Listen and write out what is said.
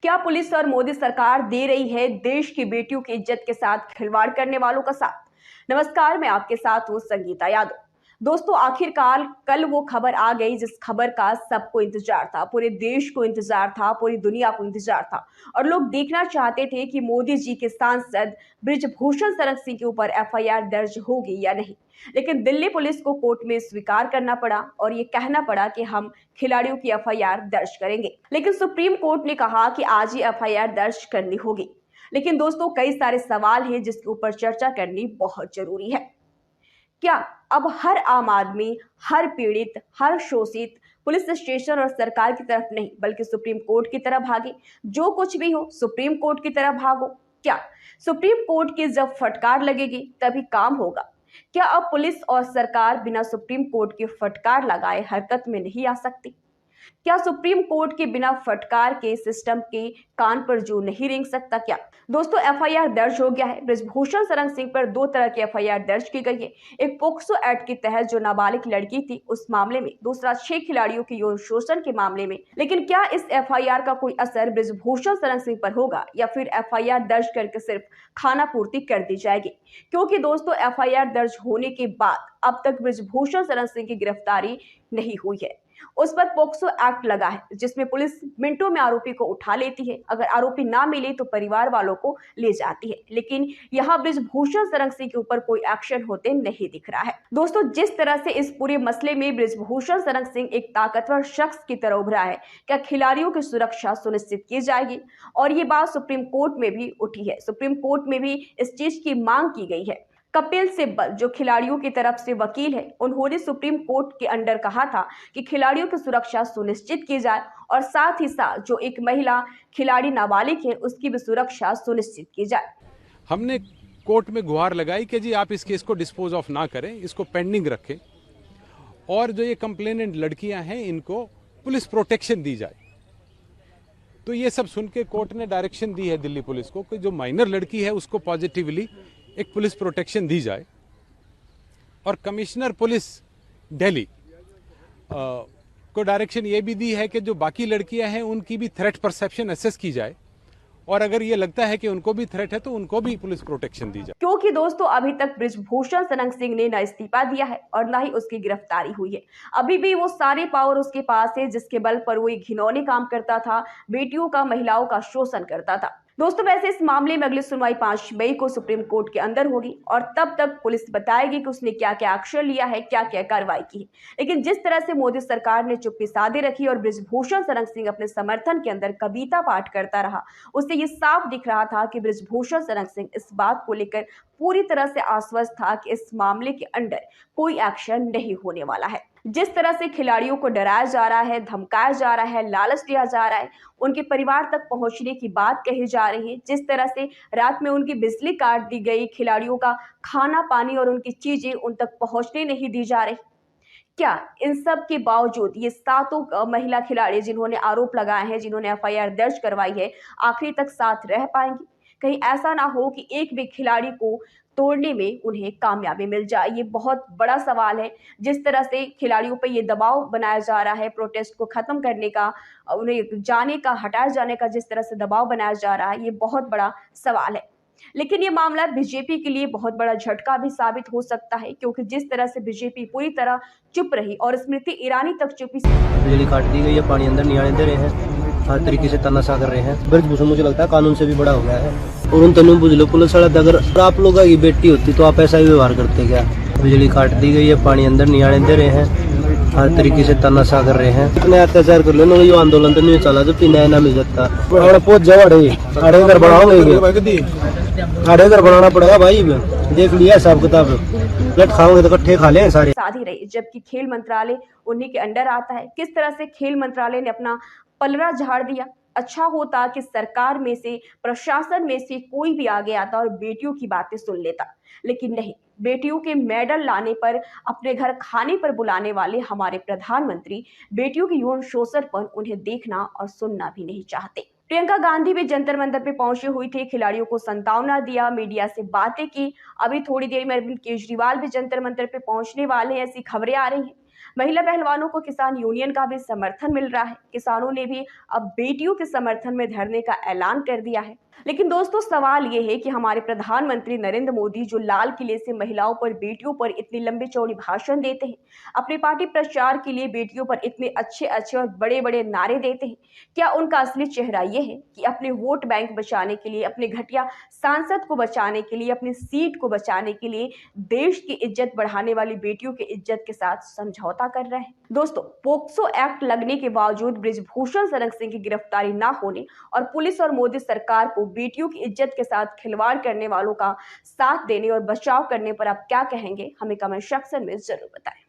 क्या पुलिस और मोदी सरकार दे रही है देश की बेटियों की इज्जत के साथ खिलवाड़ करने वालों का साथ? नमस्कार, मैं आपके साथ हूँ संगीता यादव। दोस्तों, आखिरकार कल वो खबर आ गई जिस खबर का सबको इंतजार था, पूरे देश को इंतजार था, पूरी दुनिया को इंतजार था और लोग देखना चाहते थे कि मोदी जी के सांसद बृजभूषण शरण सिंह के ऊपर एफआईआर दर्ज होगी या नहीं। लेकिन दिल्ली पुलिस को कोर्ट में स्वीकार करना पड़ा और ये कहना पड़ा कि हम खिलाड़ियों की एफआईआर दर्ज करेंगे। लेकिन सुप्रीम कोर्ट ने कहा कि आज ही एफआईआर दर्ज करनी होगी। लेकिन दोस्तों, कई सारे सवाल हैं जिसके ऊपर चर्चा करनी बहुत जरूरी है। क्या अब हर आम आदमी, हर पीड़ित, हर शोषित पुलिस स्टेशन और सरकार की तरफ नहीं बल्कि सुप्रीम कोर्ट की तरफ भागे? जो कुछ भी हो सुप्रीम कोर्ट की तरफ भागो। क्या सुप्रीम कोर्ट की जब फटकार लगेगी तभी काम होगा? क्या अब पुलिस और सरकार बिना सुप्रीम कोर्ट की फटकार लगाए हरकत में नहीं आ सकती? क्या सुप्रीम कोर्ट के बिना फटकार के सिस्टम के कान पर जू नहीं रेंग सकता क्या? दोस्तों, एफआईआर दर्ज हो गया है। बृजभूषण शरण सिंह पर दो तरह की एफआईआर दर्ज की गई है। एक पोक्सो एक्ट के तहत जो नाबालिग लड़की थी उस मामले में, दूसरा 6 खिलाड़ियों के यौन शोषण के मामले में। लेकिन क्या इस एफआईआर का कोई असर बृजभूषण शरण सिंह पर होगा या फिर एफआईआर दर्ज करके सिर्फ खाना पूर्ति कर दी जाएगी? क्योंकि दोस्तों, एफआईआर दर्ज होने के बाद अब तक बृजभूषण शरण सिंह की गिरफ्तारी नहीं हुई है। उस पर पोक्सो एक्ट लगा है जिसमें पुलिस मिनटों में आरोपी को उठा लेती है। अगर आरोपी ना मिले तो परिवार वालों को ले जाती है। लेकिन यहाँ बृजभूषण शरण सिंह के ऊपर कोई एक्शन होते नहीं दिख रहा है। दोस्तों, जिस तरह से इस पूरे मसले में बृजभूषण शरण सिंह एक ताकतवर शख्स की तरह उभरा है, क्या खिलाड़ियों की सुरक्षा सुनिश्चित की जाएगी? और ये बात सुप्रीम कोर्ट में भी उठी है। सुप्रीम कोर्ट में भी इस चीज की मांग की गई है। कपिल सिब्बल जो खिलाड़ियों की तरफ से वकील है, उन्होंने सुप्रीम कोर्ट के अंडर कहा था कि खिलाड़ियों की सुरक्षा सुनिश्चित की जाए और साथ ही साथ जो एक महिला खिलाड़ी नाबालिग है उसकी भी सुरक्षा सुनिश्चित की जाए। हमने कोर्ट में गुहार लगाई कि जी आप इस केस को डिस्पोज ऑफ ना करें, इसको पेंडिंग रखें और जो ये कंप्लेनेंट लड़कियां हैं इनको पुलिस प्रोटेक्शन दी जाए। तो ये सब सुन के कोर्ट ने डायरेक्शन दी है दिल्ली पुलिस को कि जो माइनर लड़की है उसको पॉजिटिवली एक पुलिस प्रोटेक्शन दी जाए और कमिश्नर पुलिस दिल्ली को डायरेक्शन ये भी दी है कि जो बाकी लड़कियां हैं उनकी भी थ्रेट परसेप्शन असेस की जाए और अगर ये लगता है कि उनको भी थ्रेट है तो उनको भी पुलिस प्रोटेक्शन दी जाए। क्योंकि दोस्तों, अभी तक बृजभूषण शरण सिंह ने न इस्तीफा दिया है और न ही उसकी गिरफ्तारी हुई है। अभी भी वो सारे पावर उसके पास है जिसके बल पर वो एक घिनौने काम करता था, बेटियों का, महिलाओं का शोषण करता था। दोस्तों, वैसे इस मामले में अगली सुनवाई 5 मई को सुप्रीम कोर्ट के अंदर होगी और तब तक पुलिस बताएगी कि उसने क्या क्या एक्शन लिया है, क्या क्या कार्रवाई की है। लेकिन जिस तरह से मोदी सरकार ने चुप्पी साधे रखी और बृजभूषण शरण सिंह अपने समर्थन के अंदर कविता पाठ करता रहा, उससे ये साफ दिख रहा था कि बृजभूषण शरण सिंह इस बात को लेकर पूरी तरह से आश्वस्त था कि इस मामले के अंदर कोई एक्शन नहीं होने वाला है। जिस तरह से खिलाड़ियों को डराया जा रहा है, धमकाया जा रहा है, लालच दिया जा रहा है, उनके परिवार तक पहुंचने की बात कही जा रही है, जिस तरह से रात में उनकी बिजली काट दी गई, खिलाड़ियों का खाना पानी और उनकी चीजें उन तक पहुंचने नहीं दी जा रही, क्या इन सब के बावजूद ये सातों महिला खिलाड़ी जिन्होंने आरोप लगाए हैं, जिन्होंने एफआईआर दर्ज करवाई है, आखिरी तक साथ रह पाएंगी? कहीं ऐसा ना हो कि एक भी खिलाड़ी को तोड़ने में उन्हें कामयाबी मिल जाए। ये बहुत बड़ा सवाल है। जिस तरह से खिलाड़ियों पर ये दबाव बनाया जा रहा है, प्रोटेस्ट को खत्म करने का, उन्हें जाने का, हटाए जाने का जिस तरह से दबाव बनाया जा रहा है, ये बहुत बड़ा सवाल है। लेकिन ये मामला बीजेपी के लिए बहुत बड़ा झटका भी साबित हो सकता है, क्योंकि जिस तरह से बीजेपी पूरी तरह चुप रही और स्मृति ईरानी तक चुप्पी से बिजली काट दी गई है, पानी अंदर नहीं आने दे रहे हैं, हर तरीके से तानाशाह कर रहे हैं। बृजभूषण मुझे लगता है कानून से भी बड़ा हो गया है और उन तनु बुझ लो पुलिस वाला, अगर आप लोग की बेटी होती तो आप ऐसा ही व्यवहार करते क्या? बिजली काट दी गई है, पानी अंदर नहीं आने दे रहे हैं, हर तरीके से तानाशाह कर रहे हैं। इतने अत्याचार कर लो, ये आंदोलन तो नहीं चला जब न्याय ना मिल जाता। पहुंच जाओ अड़े घर बढ़ाओगे, अड़े घर बनाना पड़ेगा भाई। देख लिया हिसाब किताब, प्लेट खाओगे तो इकट्ठे खा लें सारे। साधी रही, जबकि खेल मंत्रालय उन्हीं के अंडर आता है। किस तरह से खेल मंत्रालय ने अपना पलड़ा झाड़ दिया। अच्छा होता कि सरकार में से, प्रशासन में से कोई भी आगे आता और बेटियों की बातें सुन लेता, लेकिन नहीं। बेटियों के मेडल लाने पर, अपने घर खाने पर बुलाने वाले हमारे प्रधानमंत्री बेटियों के यौन शोषण पर उन्हें देखना और सुनना भी नहीं चाहते। प्रियंका गांधी भी जंतर मंतर पे पहुंची हुई थी, खिलाड़ियों को सांत्वना दिया, मीडिया से बातें की। अभी थोड़ी देर में अरविंद केजरीवाल भी जंतर मंतर पे पहुंचने वाले हैं, ऐसी खबरें आ रही हैं। महिला पहलवानों को किसान यूनियन का भी समर्थन मिल रहा है। किसानों ने भी अब बेटियों के समर्थन में धरने का ऐलान कर दिया है। लेकिन दोस्तों, सवाल ये है कि हमारे प्रधानमंत्री नरेंद्र मोदी जो लाल किले से महिलाओं पर, बेटियों पर इतनी लंबी चौड़ी भाषण देते हैं, अपने पार्टी प्रचार के लिए बेटियों पर इतने अच्छे अच्छे और बड़े बड़े नारे देते हैं, क्या उनका असली चेहरा ये है कि अपने वोट बैंक बचाने के लिए, अपने घटिया सांसद को बचाने के लिए, अपनी सीट को बचाने के लिए देश की इज्जत बढ़ाने वाली बेटियों की इज्जत के साथ समझौता कर रहे हैं? दोस्तों, पोक्सो एक्ट लगने के बावजूद बृजभूषण शरण सिंह की गिरफ्तारी न होने और पुलिस और मोदी सरकार को बेटियों की इज्जत के साथ खिलवाड़ करने वालों का साथ देने और बचाव करने पर आप क्या कहेंगे? हमें कमेंट सेक्शन में जरूर बताएं।